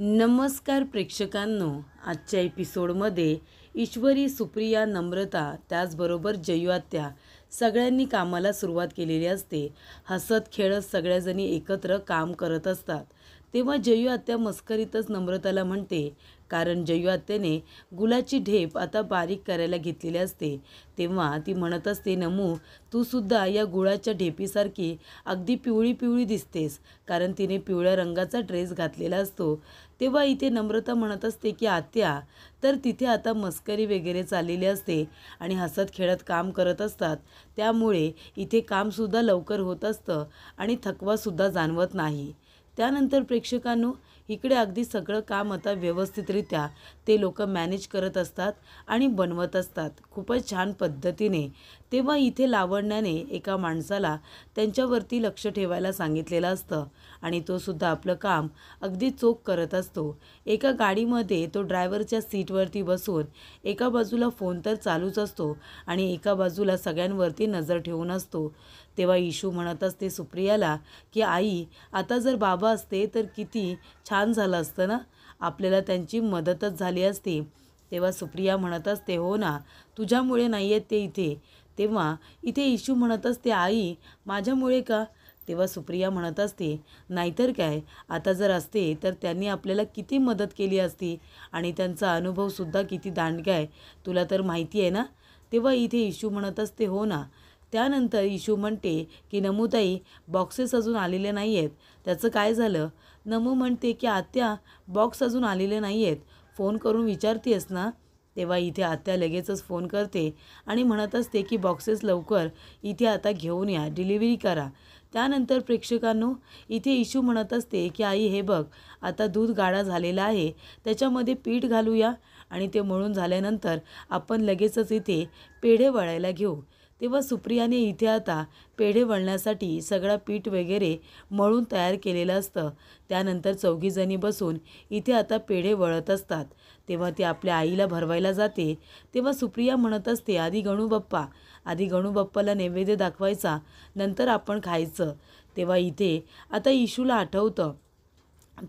नमस्कार प्रेक्षकांनो, आजच्या एपिसोडमध्ये ईश्वरी, सुप्रिया, नम्रता त्याचबरोबर जयू आत्या सगळ्यांनी कामाला सुरुवात केलेली असते। हसत खेळत सगळ्याजणी एकत्र काम करत असतात। तेव्हा जयू आत्या मस्करीतच नम्रताला म्हणते, कारण जयू आत्याने गुलाची ढेप आता बारीक करायला घेतलेली असते। तेव्हा ती म्हणत असते, नमू तू सुद्धा या गुळाच्या ढेपीसारखी अगदी पिवळी पिवळी दिसतेस, कारण तिने पिवळ्या रंगाचा ड्रेस घातलेला असतो। तेव्हा इथे नम्रता म्हणत असते की आत्या, तर तिथे आता मस्करी वगैरे चाललेली असते आणि हसत खेळत काम करत असतात, त्यामुळे इथे कामसुद्धा लवकर होत असतं आणि थकवासुद्धा जाणवत नाही। त्यानंतर प्रेक्षकांनो, इकडे अगदी सगळं काम आता व्यवस्थितरित्या ते लोक मॅनेज करत असतात आणि बनवत असतात खूपच छान पद्धतीने। तेव्हा इथे लावण्याने एका माणसाला त्यांच्यावरती लक्ष ठेवायला सांगितलेलं असतं आणि तो सुद्धा आपलं काम अगदी चोख करत असतो। एका गाडीमध्ये तो ड्रायव्हरच्या सीटवरती बसून एका बाजूला फोन तर चालूच असतो आणि एका बाजूला सगळ्यांवरती नजर ठेवून असतो। तेव्हा इशू म्हणत असते सुप्रियाला की आई, आता जर बाबा असते तर किती छान झालं असतं ना, आपल्याला त्यांची मदतच झाली असती। तेव्हा सुप्रिया म्हणत असते, हो ना, तुझ्यामुळे नाही आहेत ते इथे। तेव्हा इथे इशू म्हणत असते, आई माझ्यामुळे का? तेव्हा सुप्रिया म्हणत असते, नाहीतर काय, आता जर असते तर त्यांनी आपल्याला किती मदत केली असती आणि त्यांचा अनुभवसुद्धा किती दांडगा आहे, तुला तर माहिती आहे ना। तेव्हा इथे इशू म्हणत असते, हो ना। त्यानंतर इशू म्हणते की नमूताई, बॉक्सेस अजून आलेले नाही आहेत, त्याचं काय झालं? नमू म्हणते की आत्या, बॉक्स अजून आलेले नाही आहेत, फोन करून विचारतेस ना? तेव्हा इथे आत्या लगेचच फोन करते आणि म्हणत असते की बॉक्सेस लवकर इथे आता घेऊन या, डिलिव्हरी करा। त्यानंतर प्रेक्षकांनो, इथे इशू म्हणत असते की आई हे बघ, आता दूध गाढा झालेला आहे, त्याच्यामध्ये पीठ घालूया आणि ते मळून झाल्यानंतर आपण लगेचच इथे पेढे वळायला घेऊ। तेव्हा सुप्रियाने इथे आता पेढे वळण्यासाठी सगळा पीठ वगैरे मळून तयार केलेलं असतं। त्यानंतर चौघीजणी बसून इथे आता पेढे वळत असतात। तेव्हा ती आपल्या आईला भरवायला जाते। तेव्हा सुप्रिया म्हणत असते, आधी गणूबाप्पाला नैवेद्य दाखवायचा, नंतर आपण खायचं। तेव्हा इथे आता इशूला आठवतं,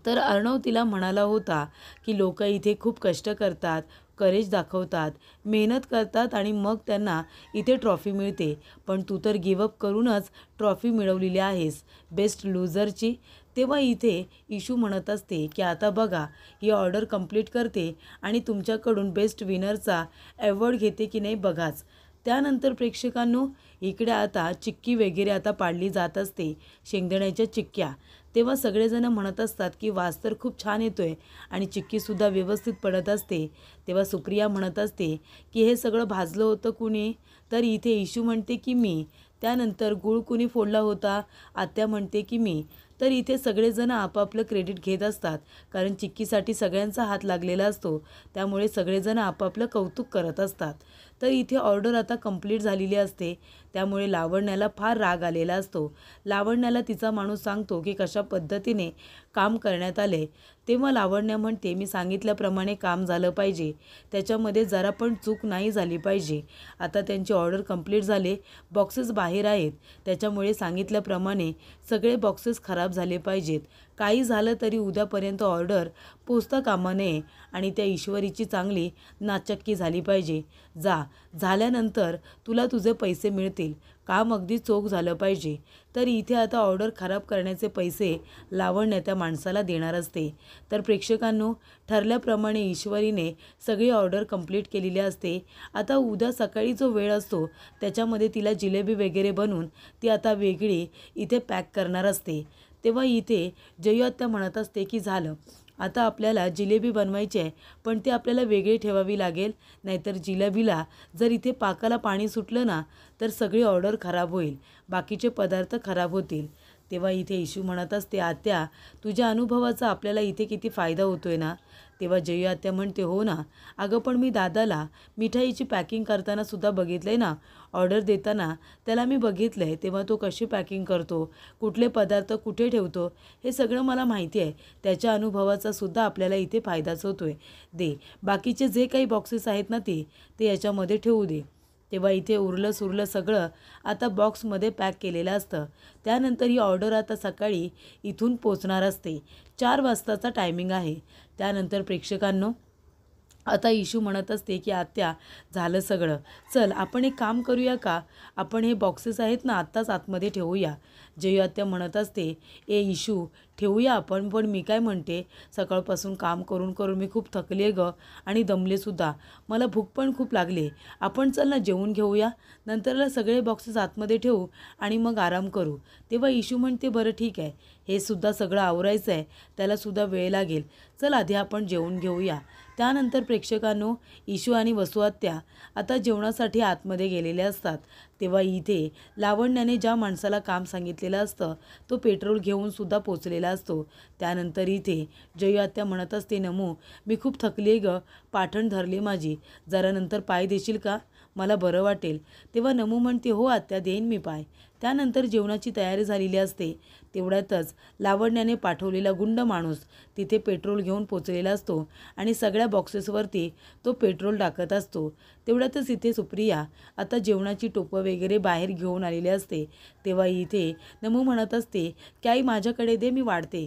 तर अर्णव तिला म्हणाला होता की लोक इथे खूप कष्ट करतात, करेज दाखवतात, मेहनत करतात आणि मग त्यांना इथे ट्रॉफी मिळते, पण तू तर गिवअप करूनच ट्रॉफी मिळवलेली आहेस, बेस्ट लूजरची। तेव्हा इथे इशू म्हणत असते की आता बघा, ही ऑर्डर कंप्लीट करते आणि तुमच्याकडून बेस्ट विनरचा ॲवॉर्ड घेते की नाही बघाच। त्यानंतर प्रेक्षकांनो, इकडे आता चिक्की वगैरे आता पाडली जात असते, शेंगदाण्याच्या चिक्क्या। तेव्हा सगळेजण म्हणत असतात की वास तर खूप छान येतोय आणि चिक्कीसुद्धा व्यवस्थित पडत असते। तेव्हा सुप्रिया म्हणत असते की हे सगळं भाजलं होतं कुणी? तर इथे इशू म्हणते की मी। त्यानंतर गूळ कुणी फोडला होता? आत्या म्हणते की मी। तर इथे सगळेजण आपापलं क्रेडिट घेत असतात, कारण चिक्कीसाठी सगळ्यांचा हात लागलेला असतो, त्यामुळे सगळेजण आपापलं कौतुक करत असतात। तर इथे ऑर्डर आता कंप्लीट झालेली असते, त्यामुळे लावण्याला फार राग आलेला असतो। लावण्याला तिचा माणूस सांगतो की कशा पद्धतीने काम करण्यात आले। तेव्हा लावण्या म्हणते, मी सांगितल्याप्रमाणे काम झालं पाहिजे, त्याच्यामध्ये जरा पण चूक नाही झाली पाहिजे। आता त्यांची ऑर्डर कंप्लीट झाले, बॉक्सेस बाहेर आहेत, त्याच्यामुळे सांगितल्याप्रमाणे सगळे बॉक्सेस खराब झाले पाहिजेत। काही झालं तरी उद्यापर्यंत ऑर्डर पोचता कामा नये आणि त्या ईश्वरीची चांगली नाचक्की झाली पाहिजे। झाल्यानंतर तुला तुझे पैसे मिळतील, काम अगदी चोख झालं पाहिजे। तर इथे आता ऑर्डर खराब करण्याचे पैसे लावण्य त्या माणसाला देणार असते। तर प्रेक्षकांनो, ठरल्याप्रमाणे ईश्वरीने सगळी ऑर्डर कंप्लीट केलेली असते। आता उद्या सकाळी जो वेळ असतो त्याच्यामध्ये तिला जिलेबी वगैरे बनवून ती आता वेगळी इथे पॅक करणार असते। तेव्हा इथे जयू आत्या म्हणत असते की झालं, आता आपल्याला जिलेबी बनवायची आहे, पण ती आपल्याला वेगळी ठेवावी लागेल, नाहीतर जिलेबीला जर इथे पाकाला पाणी सुटलं ना तर सगळी ऑर्डर खराब होईल, बाकीचे पदार्थ खराब होतील। तेव्हा इथे इशू म्हणत असते, आत्या तुझ्या अनुभवाचा आपल्याला इथे किती फायदा होतोय ना? तेव्हा जयू आत्या म्हणते, हो ना, अगं पण मी दादाला मिठाईची पॅकिंग करताना सुद्धा बघितलंय ना, ऑर्डर देताना त्याला मी बघितलंय, तेव्हा तो कशी पॅकिंग करतो, कुठले पदार्थ कुठे ठेवतो, हे सगळं मला माहिती आहे, त्याच्या अनुभवाचा सुद्धा आपल्याला इथे फायदाच होतोय। बाकीचे जे काही बॉक्सेस आहेत ना ते याच्यामध्ये ठेवू दे। तेव्हा इथे उरलं सुरलं सगळं आता बॉक्समध्ये पॅक केलेलं असतं. त्यानंतर ही ऑर्डर आता सकाळी इथून पोचणार असते. 4 वाजताचा टायमिंग आहे. त्यानंतर प्रेक्षकांनो आता इशू म्हणत असते की आत्या झालं सगळं, चल आपण एक काम करूया का, आपण हे बॉक्सेस आहेत ना आत्ताच आतमध्ये ठेवूया. जयू आत्या म्हणत असते ए इशू ठेवूया आपण, पण मी काय म्हणते सकाळपासून काम करून करून मी खूप थकले ग आणि दमलेसुद्धा, मला भूक पण खूप लागले, आपण चल ना जेवून घेऊया, नंतरला सगळे बॉक्सेस आतमध्ये ठेवू आणि मग आराम करू. तेव्हा इशू म्हणते बरं ठीक आहे, हे सुद्धा सगळं आवरायचं आहे, त्यालासुद्धा वेळ लागेल, चल आधी आपण जेवून घेऊया. त्यानंतर प्रेक्षकांनो इशू आणि वसू आत्या आता जेवणासाठी आतमध्ये गेलेले असतात. तेव्हा इथे लावण्याने ज्या माणसाला काम सांगितलेलं असतं तो पेट्रोल घेऊन सुद्धा पोचलेला असतो. त्यानंतर इथे जयू आत्या म्हणत असते नमू मी खूप थकली ग, पाठण धरली माझी, जरा नंतर पाय देशील का, मला बरं वाटेल. तेव्हा नमू म्हणते हो आत्या देईन मी पाय. त्यानंतर जेवणाची तयारी झालेली असते. तेवढ्यातच लावण्याने पाठवलेला गुंड माणूस तिथे पेट्रोल घेऊन पोचलेला असतो आणि सगळ्या बॉक्सेसवरती तो पेट्रोल टाकत असतो. तेवढ्यातच इथे सुप्रिया आता जेवणाची टोपं वगैरे बाहेर घेऊन आलेली असते. तेव्हा इथे नमू म्हणत असते की आई माझ्याकडे दे मी वाढते.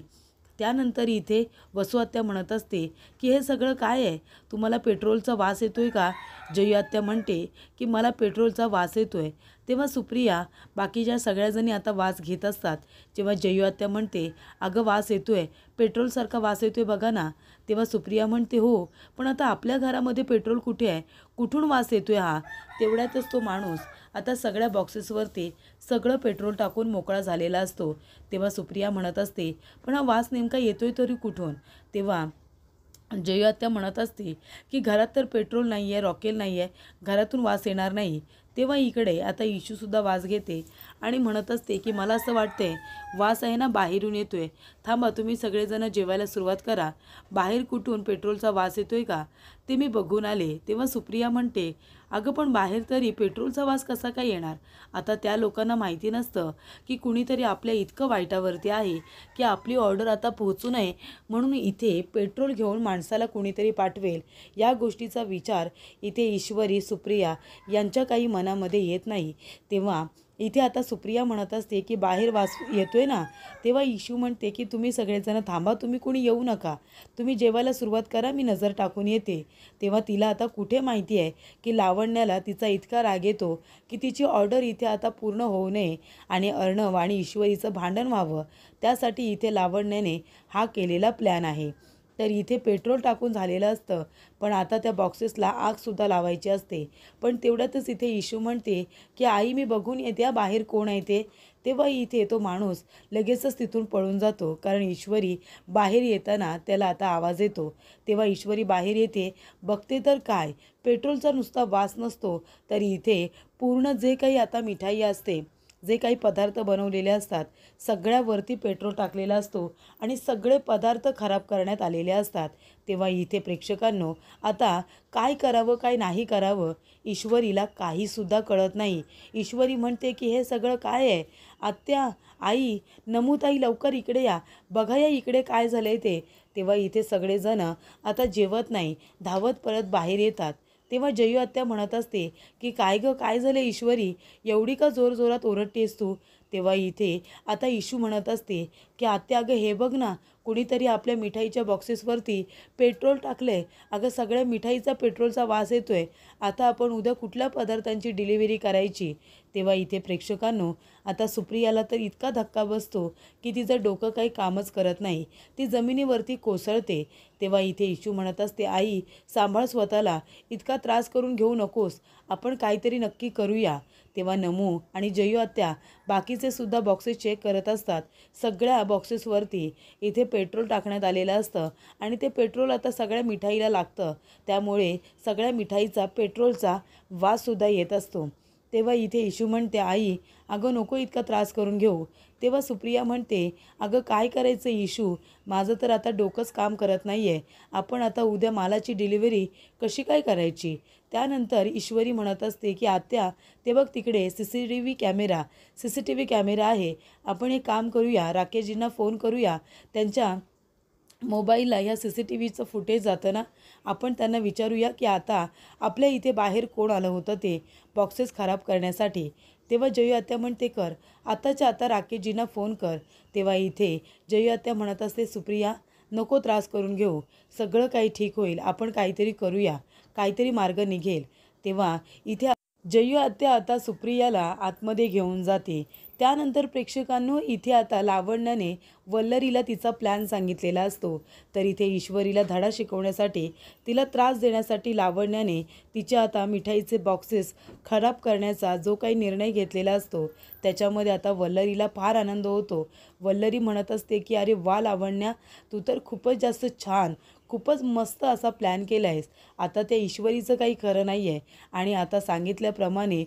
त्यानंतर इथे वसू आत्या म्हणत असते की हे सगळं काय आहे, तुम्हाला पेट्रोलचा वास येतोय का. जयू आत्या म्हणते की मला पेट्रोलचा वास येतोय. तेव्हा सुप्रिया बाकीच्या सगळ्याजणी आता वास घेत असतात. जेव्हा जयू आत्या म्हणते अगं वास येतोय, पेट्रोलसारखा वास येतोय बघा ना. तेव्हा सुप्रिया म्हणते हो पण आता आपल्या घरामध्ये पेट्रोल कुठे आहे, कुठून वास येतोय हा. तेवढ्यातच तो माणूस आता सगळ्या बॉक्सेसवरती सगळं पेट्रोल टाकून मोकळा झालेला असतो. तेव्हा सुप्रिया म्हणत असते पण हा वास नेमका येतोय तरी कुठून. तेव्हा जयू आत्या म्हणत असते की घरात तर पेट्रोल नाही आहे, रॉकेल नाही आहे, घरातून वास येणार नाही. तेव्हा इकडे आता इशूसुद्धा वास घेते आणि म्हणत असते की मला असं वाटतंय वास आहे ना बाहेरून येतोय, थांबा तुम्ही सगळेजण जेवायला सुरुवात करा, बाहेर कुठून पेट्रोलचा वास येतोय का ते मी बघून आले. तेव्हा सुप्रिया म्हणते अगं पण बाहेर तरी पेट्रोलचा वास कसा काय येणार. आता त्या लोकांना माहिती नसतं की कुणीतरी आपल्या इतकं वाईटावरती आहे की आपली ऑर्डर आता पोहोचू नये म्हणून इथे पेट्रोल घेऊन माणसाला कुणीतरी पाठवेल. या गोष्टीचा विचार इथे ईश्वरी सुप्रिया यांच्या काही मनामध्ये येत नाही. तेव्हा इथे आता सुप्रिया म्हणत असते की बाहेर वास येतोय ना. तेव्हा इशू म्हणते की तुम्ही सगळेजण थांबा, तुम्ही कोणी येऊ नका, तुम्ही जेवायला सुरुवात करा, मी नजर टाकून येते. तेव्हा तिला आता कुठे माहिती आहे की लावण्याला तिचा इतका राग येतो की तिची ऑर्डर इथे आता पूर्ण होऊ नये आणि अर्णव आणि ईश्वरीचं भांडण व्हावं, त्यासाठी इथे लावण्याने हा केलेला प्लॅन आहे. तर इथे पेट्रोल टाकून झालेलं असतं पण आता त्या बॉक्सेसला आगसुद्धा लावायची असते. पण तेवढ्यातच इथे इशू म्हणते की आई मी बघून येते बाहेर कोण आहे ते. तेव्हा इथे तो माणूस लगेचच तिथून पळून जातो कारण ईश्वरी बाहेर येताना त्याला आता आवाज येतो. तेव्हा ईश्वरी बाहेर येते, बघते तर काय पेट्रोलचा नुसता वास नसतो तर इथे पूर्ण जे काही आता मिठाई असते, जे काही पदार्थ बनवलेले असतात सगळ्यावरती पेट्रोल टाकलेला असतो आणि सगळे पदार्थ खराब करण्यात आलेले असतात. तेव्हा इथे प्रेक्षकांनो आता काय करावं काय नाही करावं ईश्वरीला काहीसुद्धा कळत नाही. ईश्वरी म्हणते की हे सगळं काय आहे, आत्या आई नमूताई लवकर इकडे या, बघा या इकडे काय झालं आहे ते. तेव्हा इथे सगळेजण आता जेवत नाही, धावत परत बाहेर येतात. तेव्हा जयू आत्या म्हणत असते की काय गं काय झालं ईश्वरी, एवढी का जोरजोरात ओरडतेस तू. तेव्हा इथे आता इशू म्हणत असते की आत्या अगं हे बघ ना, कुणीतरी आपल्या मिठाईच्या बॉक्सेसवरती पेट्रोल टाकलंय, अगं सगळ्या मिठाईचा पेट्रोलचा वास येतोय, आता आपण उद्या कुठल्या पदार्थांची डिलिव्हरी करायची. तेव्हा इथे प्रेक्षकांनो आता सुप्रियाला तर इतका धक्का बसतो की तिचं डोकं काही कामच करत नाही, ती जमिनीवरती कोसळते. तेव्हा इथे इशू म्हणत असते आई सांभाळ स्वतःला, इतका त्रास करून घेऊ नकोस, आपण काहीतरी नक्की करूया. तेव्हा नमू आणि जयू आत्या बाकीचे सुद्धा बॉक्सेस चेक करत असतात. सगळ्या बॉक्सेसवरती इथे पेट्रोल टाकण्यात आलेलं असतं आणि ते पेट्रोल आता सगळ्या मिठाईला लागतं, त्यामुळे सगळ्या मिठाईचा पेट्रोलचा वाससुद्धा येत असतो. तेव्हा इथे इशू म्हणते आई अगं नको इतका त्रास करून घेऊ. तेव्हा सुप्रिया म्हणते अगं काय करायचं इशू, माझं तर आता डोकंच काम करत नाही आहे, आपण आता उद्या मालाची डिलिव्हरी कशी काय करायची. त्यानंतर ईश्वरी म्हणत असते की आत्या ते बघ तिकडे CCTV कॅमेरा आहे, आपण एक काम करूया राकेशजींना फोन करूया, त्यांच्या मोबाईलला ह्या CCTVचं फुटेज जातं ना, आपण त्यांना विचारूया की आता आपल्या इथे बाहेर कोण आलं होतं ते बॉक्सेस खराब करण्यासाठी. तेव्हा जयू आत्या म्हणते, कर आताच्या आता राकेशजींना फोन कर. तेव्हा इथे जयू आत्या म्हणत असते, सुप्रिया नको त्रास करून घेऊ, सगळं काही ठीक होईल, आपण काहीतरी करूया, काहीतरी मार्ग निघेल. तेव्हा इथे जयू आत्या आता सुप्रियाला आतमध्ये घेऊन जाते. त्यानंतर प्रेक्षकांनो इथे आता लावण्याने वल्लरीला तिचा प्लॅन सांगितलेला असतो. तर इथे ईश्वरीला धडा शिकवण्यासाठी, तिला त्रास देण्यासाठी लावण्याने तिच्या आता मिठाईचे बॉक्सेस खराब करण्याचा जो काही निर्णय घेतलेला असतो त्याच्यामध्ये आता वल्लरीला फार आनंद होतो. वल्लरी म्हणत असते की अरे वा लावण्या, तू तर खूपच जास्त छान, खूपच मस्त असा प्लॅन केला आहेस. आता त्या ईश्वरीचं काही खरं नाही आहे आणि आता सांगितल्याप्रमाणे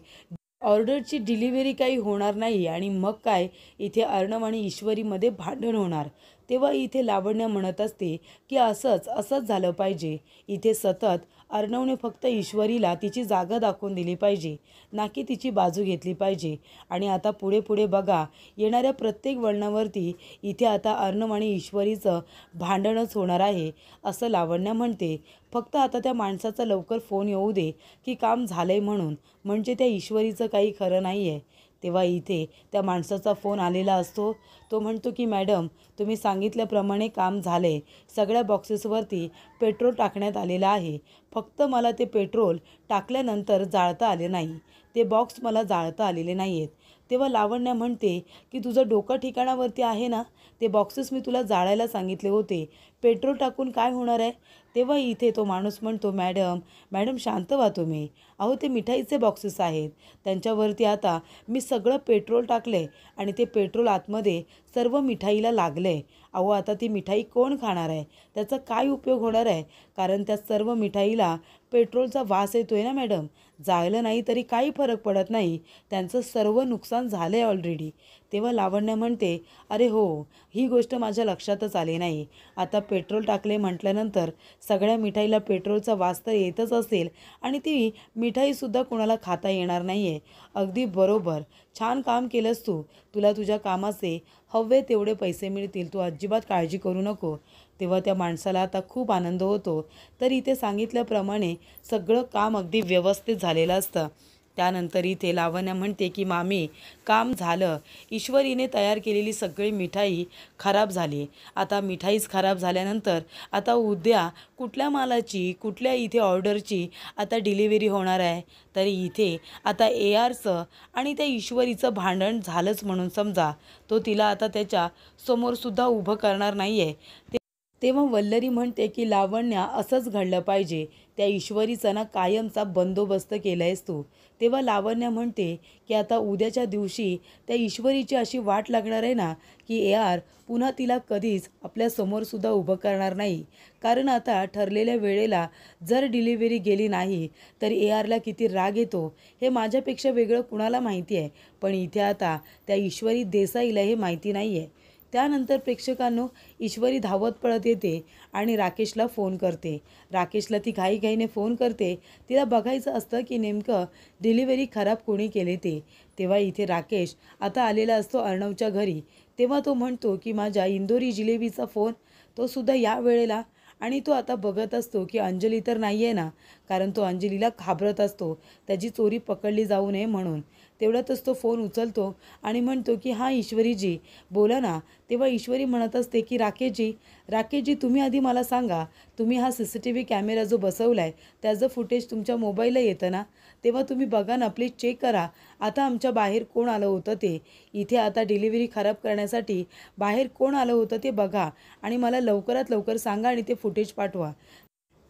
ऑर्डरची डिलिव्हरी काही होणार नाही आणि मग काय इथे अर्णव आणि ईश्वरीमध्ये भांडण होणार. तेव्हा इथे लावण्या म्हणत असते की असंच झालं पाहिजे. इथे सतत अर्णवने फक्त ईश्वरीला तिची जागा दाखवून दिली पाहिजे, ना की तिची बाजू घेतली पाहिजे. आणि आता पुढे पुढे बघा, येणाऱ्या प्रत्येक वळणावरती इथे आता अर्णव आणि ईश्वरीचं भांडणच होणार आहे असं लावण्या म्हणते. फक्त आता त्या माणसाचा लवकर फोन येऊ दे की काम झालं आहे म्हणून, म्हणजे त्या ईश्वरीचं काही खरं नाही आहे. तेव्हा इथे त्या माणसाचा फोन आलेला असतो. तो म्हणतो की मॅडम, तुम्ही सांगितल्याप्रमाणे काम झाले, सगळ्या बॉक्सेसवरती पेट्रोल टाकण्यात आलेलं आहे, फक्त मला ते पेट्रोल टाकल्यानंतर जाळता आले नाही, ते बॉक्स मला जाळता आलेले नाही आहेत. तेव्हा लावण्या म्हणते की तुझं डोकं ठिकाणावरती आहे ना, ते बॉक्सेस मी तुला जाळायला सांगितले होते, पेट्रोल टाकून काय होणार आहे. तेव्हा इथे तो माणूस म्हणतो, मॅडम शांत व्हा तुम्ही, अहो ते मिठाईचे बॉक्सेस आहेत, त्यांच्यावरती आता मी सगळं पेट्रोल टाकले आणि ते पेट्रोल आतमध्ये सर्व मिठाईला लागले. अहो आता ती मिठाई कोण खाणार आहे, त्याचा काय उपयोग होणार आहे, कारण त्या सर्व मिठाईला पेट्रोलचा वास येतोय ना मॅडम. जाळलं नाही तरी काही फरक पडत नाही, त्यांचं सर्व नुकसान झालं आहे ऑलरेडी. तेव्हा लावण्या म्हणते, अरे हो, ही गोष्ट माझ्या लक्षातच आली नाही. आता पेट्रोल टाकले म्हटल्यानंतर सगळ्या मिठाईला पेट्रोलचा वास तर येतच असेल आणि ती मिठाईसुद्धा कोणाला खाता येणार नाही आहे. अगदी बरोबर, छान काम केलंस तू, तुला तुझ्या कामाचे हवे तेवढे पैसे मिळतील, तू अजिबात काळजी करू नको. तेव्हा त्या माणसाला आता खूप आनंद होतो. तर इथे सांगितल्याप्रमाणे सगळं काम अगदी व्यवस्थित झालेलं असतं. त्यानंतर इथे लावण्या म्हणते की मामी, काम झालं, ईश्वरीने तयार केलेली सगळी मिठाई खराब झाली. आता मिठाईच खराब झाल्यानंतर आता उद्या कुठल्या मालाची, कुठल्या इथे ऑर्डरची आता डिलिव्हरी होणार आहे. तरी इथे आता ARचं आणि त्या ईश्वरीचं भांडण झालंच म्हणून समजा. तो तिला आता त्याच्या समोरसुद्धा उभं करणार नाही आहे. तेव्हा वल्लरी म्हणते की लावण्या, असंच घडलं पाहिजे, त्या ईश्वरीचा ना कायमचा बंदोबस्त केला आहेस तू. तेव्हा लावण्या म्हणते की आता उद्याच्या दिवशी त्या ईश्वरीची अशी वाट लागणार आहे ना की AR पुन्हा तिला कधीच आपल्यासमोरसुद्धा उभं करणार नाही. कारण आता ठरलेल्या वेळेला जर डिलिव्हरी गेली नाही तर ARला किती राग येतो हे माझ्यापेक्षा वेगळं कुणाला माहिती आहे. पण इथे आता त्या ईश्वरी देसाईला हे माहिती नाही आहे. त्यानंतर प्रेक्षकांनो ईश्वरी धावत पळत येते आणि राकेशला फोन करते. राकेशला ती घाईघाईने फोन करते, तिला बघायचं असतं की नेमकं डिलिव्हरी खराब कोणी केले ते. तेव्हा इथे राकेश आता आलेला असतो अर्णवच्या घरी. तेव्हा तो म्हणतो की माझ्या इंदोरी जिलेबीचा फोन, तो सुद्धा या वेळेला, आणि तो आता बघत असतो की अंजली तर नाही आहे ना, कारण तो अंजलीला घाबरत असतो त्याची चोरी पकडली जाऊ नये म्हणून. तेवढ्यातच तो फोन उचलतो आणि म्हणतो की हां ईश्वरीजी, बोला ना. तेव्हा ईश्वरी म्हणत असते की राकेशजी तुम्ही आधी मला सांगा, तुम्ही हा CCTV कॅमेरा जो बसवला आहे त्याचं फुटेज तुमच्या मोबाईलला येतं ना, तेव्हा तुम्ही बघा ना, प्लीज चेक करा आता आमच्या बाहेर कोण आलं होतं ते. इथे आता डिलिव्हरी खराब करण्यासाठी बाहेर कोण आलं होतं ते बघा आणि मला लवकरात लवकर सांगा आणि ते फुटेज पाठवा.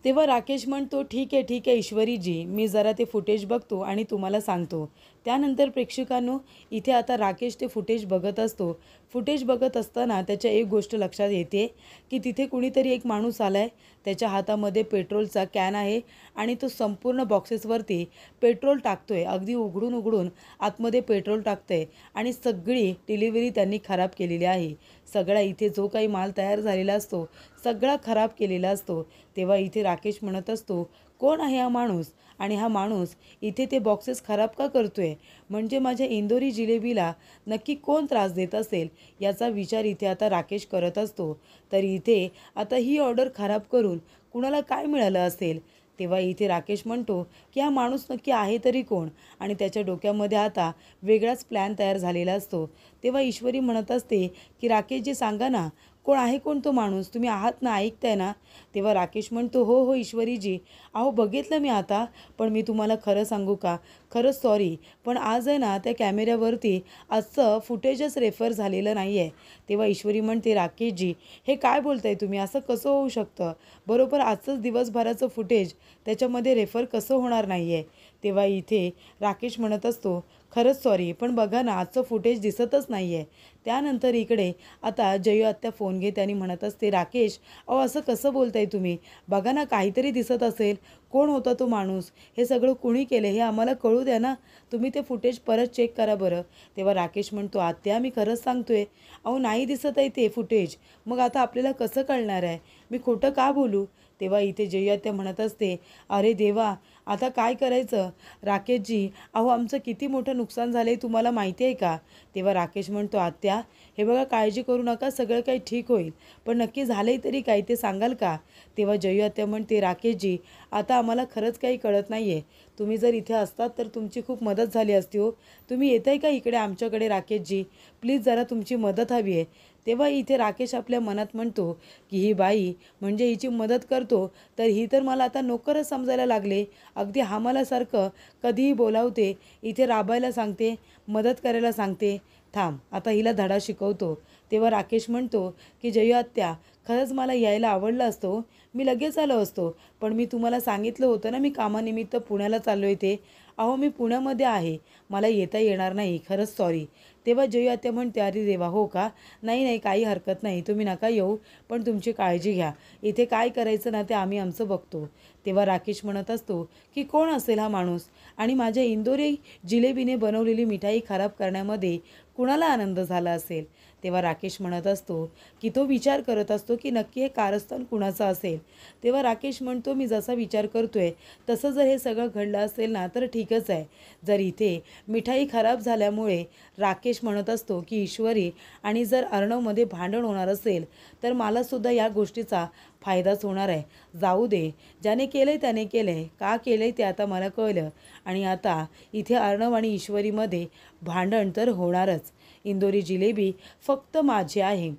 तेव्हा राकेश म्हणतो, ठीक आहे ईश्वरीजी, मी जरा ते फुटेज बघतो आणि तुम्हाला सांगतो. त्यानंतर प्रेक्षकांनो इथे आता राकेश ते फुटेज बघत असतो. फुटेज बघत असताना त्याच्या एक गोष्ट लक्षात येते की तिथे कुणीतरी एक माणूस आला आहे, त्याच्या हातामध्ये पेट्रोलचा कॅन आहे आणि तो संपूर्ण बॉक्सेसवरती पेट्रोल टाकतो आहे, अगदी उघडून आतमध्ये पेट्रोल टाकतं आहे आणि सगळी डिलिव्हरी त्यांनी खराब केलेली आहे. सगळा इथे जो काही माल तयार झालेला असतो सगळा खराब केलेला असतो. तेव्हा इथे राकेश म्हणत असतो, कोण आहे हा माणूस आणि हा माणूस इथे ते बॉक्सेस खराब का करतोय? म्हणजे माझ्या इंदोरी जिलेबीला नक्की कोण त्रास देत असेल याचा विचार इथे आता राकेश करत असतो. तर इथे आता ही ऑर्डर खराब करून कुणाला काय मिळालं असेल? तेव्हा इथे राकेश म्हणतो की हा माणूस नक्की आहे तरी कोण? आणि त्याच्या डोक्यामध्ये आता वेगळाच प्लॅन तयार झालेला असतो. तेव्हा ईश्वरी म्हणत असते की राकेशजी सांगा ना, कोण आहे कोण तो माणूस? तुम्ही आहात ना, ऐकताय ना? तेव्हा राकेश म्हणतो हो हो ईश्वरीजी, अहो बघितलं मी आता, पण मी तुम्हाला खरं सांगू का, खरंच सॉरी, पण आज आहे ना त्या कॅमेऱ्यावरती आजचं फुटेजच रेफर झालेलं नाही आहे. तेव्हा ईश्वरी म्हणते राकेशजी, हे काय बोलताय तुम्ही? असं कसं होऊ शकतं? बरोबर आजचंच दिवसभराचं फुटेज त्याच्यामध्ये रेफर कसं होणार नाही आहे? तेव्हा इथे राकेश म्हणत असतो खरंच सॉरी, पण बघा ना आजचं फुटेज दिसतच नाही आहे. त्यानंतर इकडे आता जयू आत्या फोन घेते आणि म्हणत असते राकेश, अहो असं कसं बोलताय तुम्ही? बघा ना काहीतरी दिसत असेल. कोण होता तो माणूस? हे सगळं कुणी केलं हे आम्हाला कळू द्या ना. तुम्ही ते फुटेज परत चेक करा बरं. तेव्हा राकेश म्हणतो आत्या मी खरंच सांगतोय, अहो नाही दिसत आहे ते फुटेज. मग आता आपल्याला कसं कळणार आहे? मी खोटं का बोलू? तेव्हा इथे जयू आत्या म्हणत असते अरे देवा, आता काय करायचं? राकेशजी, अहो आमचं किती मोठं नुकसान झालं आहे तुम्हाला माहिती आहे का? तेव्हा राकेश म्हणतो आत्या, हे बघा काळजी करू नका, सगळं काही ठीक होईल. पण नक्की झालं आहे तरी काय ते सांगाल का? तेव्हा जयू आत्या म्हणते राकेशजी, आता आम्हाला खरंच काही कळत नाही आहे. तुम्ही जर इथे असतात तर तुमची खूप मदत झाली असती हो. तुम्ही येत आहे का इकडे आमच्याकडे राकेशजी? प्लीज जरा तुमची मदत हवी आहे. तेव्हा इथे राकेश आपल्या मनात म्हणतो की ही बाई म्हणजे हिची मदत करतो तर ही तर मला आता नोकरच समजायला लागले. अगदी हामालासारखं कधीही बोलावते, इथे राबायला सांगते, मदत करायला सांगते. थांब, आता हिला धडा शिकवतो. तेव्हा राकेश म्हणतो की जयू आत्या, खरंच मला यायला आवडलं असतं हो. मी लगेच आलो असतो, पण मी तुम्हाला सांगितलं होतं ना मी कामानिमित्त पुण्याला चाललो आहे ते. अहो मी पुण्यामध्ये आहे, मला येता येणार नाही, खरंच सॉरी. तेव्हा जयू आत्या म्हणते अरे देवा, हो का? नाही नाही काही हरकत नाही, तुम्ही नका येऊ, पण तुमची काळजी घ्या. इथे काय करायचं ना ते आम्ही आमचं बघतो. तेव्हा राकेश म्हणत असतो की कोण असेल हा माणूस आणि माझ्या इंदोरी जिलेबीने बनवलेली मिठाई खराब करण्यामध्ये कुणाला आनंद झाला असेल? तेव्हा राकेश म्हणत असतो की तो विचार करत असतो की नक्की हे कारस्थान कुणाचं असेल. तेव्हा राकेश म्हणतो मी जसा विचार करतोय तसं जर हे सगळं घडलं असेल ना तर ठीकच आहे. जर इथे मिठाई खराब झाल्यामुळे राकेश म्हणत असतो की ईश्वरी आणि जर अर्णवमध्ये भांडण होणार असेल तर मलासुद्धा या गोष्टीचा फायदाच होणार आहे. जाऊ दे, ज्याने केलं आहे त्याने केलं आहे, का केलं आहे ते आता मला कळलं. आणि आता इथे अर्णव आणि ईश्वरीमध्ये भांडण तर होणारच. इंदोरी जिलेबी फक्त माझी आहे.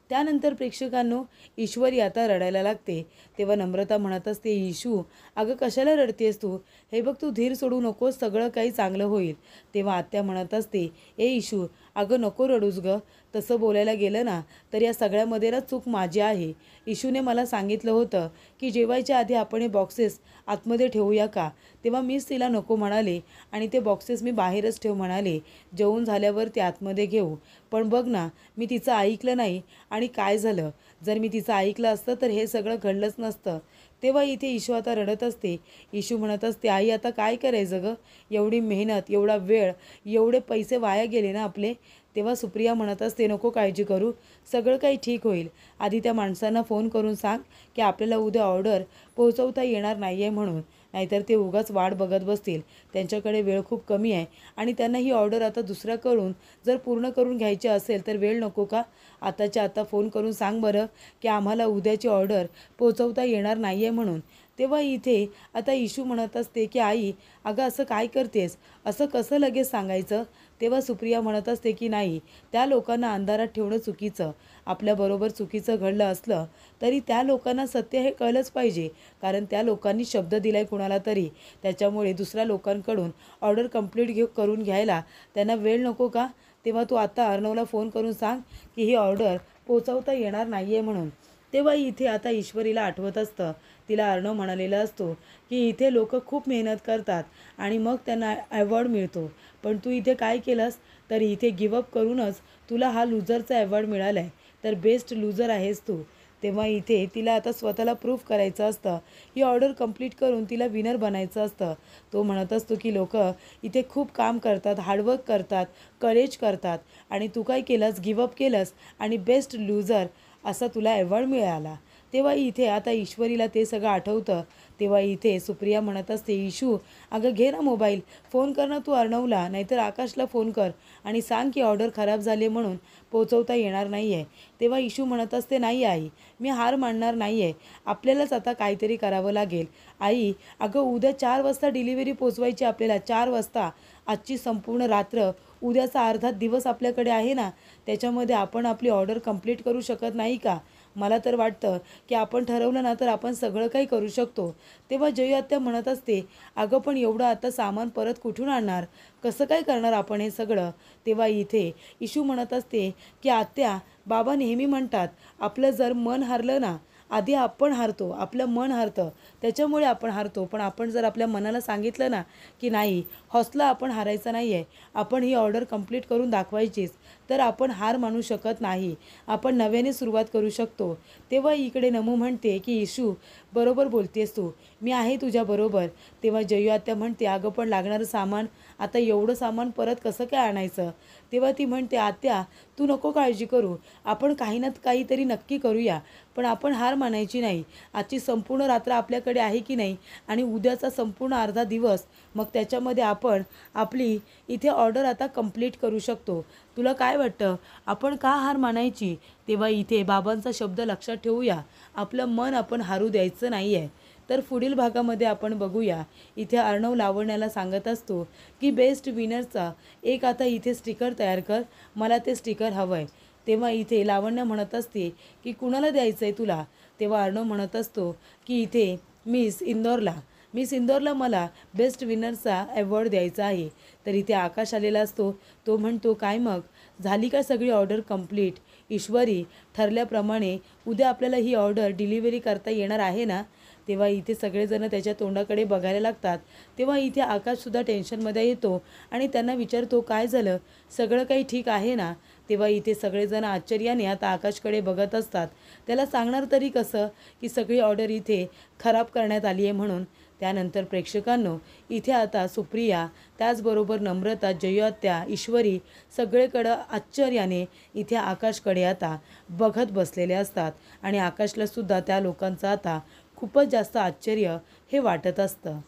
त्यानंतर प्रेक्षकांनो, ईश्वरी आता रडायला लागते. तेव्हा नम्रता म्हणत असते ईशू, अगं कशाला रडतेस तू? हे बघ तू धीर सोडू नकोस, सगळं काही चांगलं होईल. तेव्हा आत्या म्हणत असते ए ईशू, अगं नको रडूस गं. तसं बोलायला गेलं ना तर या सगळ्यामध्ये ना चूक माझी आहे. ईशूने मला सांगितलं होतं की जेवायच्या आधी आपण हे बॉक्सेस आतमध्ये ठेवूया का? तेव्हा मीच तिला नको म्हणाले आणि ते बॉक्सेस मी बाहेरच ठेव म्हणाले. जेवून झाल्यावर ते आतमध्ये घेऊ. पण बघ ना, मी तिचं ऐकलं नाही आणि काय झालं? जर मी तिचं ऐकलं असतं तर हे सगळं घडलंच नसतं. तेव्हा इथे ईशू आता रडत असते. ईशू म्हणत असते आई आता काय करायचं गं? एवढी मेहनत, एवढा वेळ, एवढे पैसे वाया गेले ना आपले. तेव्हा सुप्रिया म्हणत असते नको काळजी करू, सगळं काही ठीक होईल. आधी त्या माणसांना फोन करून सांग की आपल्याला उद्या ऑर्डर पोहोचवता येणार नाही आहे म्हणून, नाहीतर ते उगाच वाट बघत बसतील. त्यांच्याकडे वेळ खूप कमी आहे आणि त्यांना ही ऑर्डर आता दुसऱ्याकडून जर पूर्ण करून घ्यायची असेल तर वेळ नको का? आताच्या आता फोन करून सांग बरं की आम्हाला उद्याची ऑर्डर पोहोचवता येणार नाही आहे म्हणून. तेव्हा इथे आता ईशू म्हणत असते की आई अगं असं काय करतेस? असं कसं लगेच सांगायचं? तेव्हा सुप्रिया म्हणत असते की नाही, त्या लोकांना अंधारात ठेवणं चुकीचं. आपल्याबरोबर चुकीचं घडलं असलं तरी त्या लोकांना सत्य हे कळलंच पाहिजे, कारण त्या लोकांनी शब्द दिला आहे कुणाला तरी. त्याच्यामुळे दुसऱ्या लोकांकडून ऑर्डर कंप्लीट करून घ्यायला त्यांना वेळ नको का? तेव्हा तू आता अर्णवला फोन करून सांग की ही ऑर्डर पोचवता येणार नाही आहे म्हणून. तेव्हा इथे आता ईश्वरीला आठवत असतं, तिला अर्णव म्हणालेला असतो की इथे लोक खूप मेहनत करतात आणि मग त्यांना ॲवॉर्ड मिळतो, पण तू इथे काय केलंस? तर इथे गिवअप करूनच तुला हा लुझरचा ॲवॉर्ड मिळाला आहे, तर बेस्ट लुझर आहेस तू. तेव्हा इथे तिला आता स्वतःला प्रूफ करायचं असतं, ही ऑर्डर कंप्लीट करून तिला विनर बनायचं असतं. तो म्हणत असतो की लोक इथे खूप काम करतात, हार्डवर्क करतात, करेज करतात आणि तू काय केलंस? गिवअप केलंस आणि बेस्ट लुझर असा तुला ॲवॉर्ड मिळाला. तेव्हा इथे आता ईश्वरीला ते सगळं आठवतं. तेव्हा इथे सुप्रिया म्हणत असते, इशू अगं घे ना मोबाईल, फोन कर ना तू अर्णवला, नाहीतर आकाशला फोन कर आणि सांग की ऑर्डर खराब झाली म्हणून पोचवता येणार नाही आहे. तेव्हा इशू म्हणत असते, नाही आई, मी हार मानणार नाही आहे, आपल्यालाच आता काहीतरी करावं लागेल. आई अगं उद्या 4 वाजता डिलिव्हरी पोचवायची आपल्याला, 4 वाजता. आजची संपूर्ण रात्र, उद्याचा अर्धा दिवस आपल्याकडे आहे ना, त्याच्यामध्ये आपण आपली ऑर्डर कंप्लीट करू शकत नाही का? मला तर वाटतं की आपण ठरवलं ना तर आपण सगळं काही करू शकतो. तेव्हा जयू आत्या म्हणत असते, अगं पण एवढं आता सामान परत कुठून आणणार, कसं काय करणार आपण हे सगळं? तेव्हा इथे इशू म्हणत असते की आत्या, बाबा नेहमी म्हणतात आपलं जर मन हरलं ना, आधी आपण हारतो, आपलं मन हरतं, त्याच्यामुळे आपण हारतो. पण आपण जर आपल्या मनाला सांगितलं ना की नाही, हौसला आपण हारायचा नाही आहे, आपण ही ऑर्डर कंप्लीट करून दाखवायचीच, तर आपण हार मानू शकत नाही, आपण नव्याने सुरुवात करू शकतो. तेव्हा इकडे नमू म्हणते की इशू बरोबर बोलतेस तू, मी आहे तुझ्याबरोबर. तेव्हा जयू आत्या म्हणते, अगं पण लागणारं सामान, आता एवढं सामान परत कसं काय आणायचं? तेव्हा ती म्हणते, आत्या तू नको काळजी करू, आपण काही ना काहीतरी नक्की करूया, पण आपण हार मानायची नाही. आजची संपूर्ण रात्र आपल्याकडे आहे की नाही, आणि उद्याचा संपूर्ण अर्धा दिवस, मग त्याच्यामध्ये आपण आपली इथे ऑर्डर आता कंप्लीट करू शकतो. तुला काय वाटतं, आपण का हार मानायची? तेव्हा इथे बाबांचा शब्द लक्षात ठेवूया, आपलं मन आपण हारू द्यायचं नाही आहे. तर पुढील भागामध्ये आपण बघूया. इथे अर्णव लावण्याला सांगत असतो की बेस्ट विनरचा एक आता इथे स्टिकर तयार कर, मला ते स्टिकर हवं आहे. तेव्हा इथे लावण्य म्हणत असते की कुणाला द्यायचं आहे तुला? तेव्हा अर्णव म्हणत असतो की इथे मिस इंदोरला मला बेस्ट विनरचा अवॉर्ड द्यायचा आहे. तर इथे आकाश आलेला असतो. तो म्हणतो, काय मग झाली का सगळी ऑर्डर कंप्लीट? ईश्वरी, ठरल्याप्रमाणे उद्या आपल्याला ही ऑर्डर डिलिव्हरी करता येणार आहे ना? तेव्हा इथे सगळेजण त्याच्या तोंडाकडे बघायला लागतात. तेव्हा इथे आकाशसुद्धा टेन्शनमध्ये येतो आणि त्यांना विचारतो, काय झालं, सगळं काही ठीक आहे ना? तेव्हा इथे सगळेजण आश्चर्याने आता आकाशकडे बघत असतात. त्याला सांगणार तरी कसं की सगळी ऑर्डर इथे खराब करण्यात आली आहे म्हणून. त्यानंतर प्रेक्षकांनो, इथे आता सुप्रिया, त्याचबरोबर नम्रता, जयू आत्या, ईश्वरी सगळीकडं आश्चर्याने इथे आकाशकडे आता बघत बसलेले असतात आणि आकाशलासुद्धा त्या लोकांचं आता खूपच जास्त आश्चर्य हे वाटत असतं.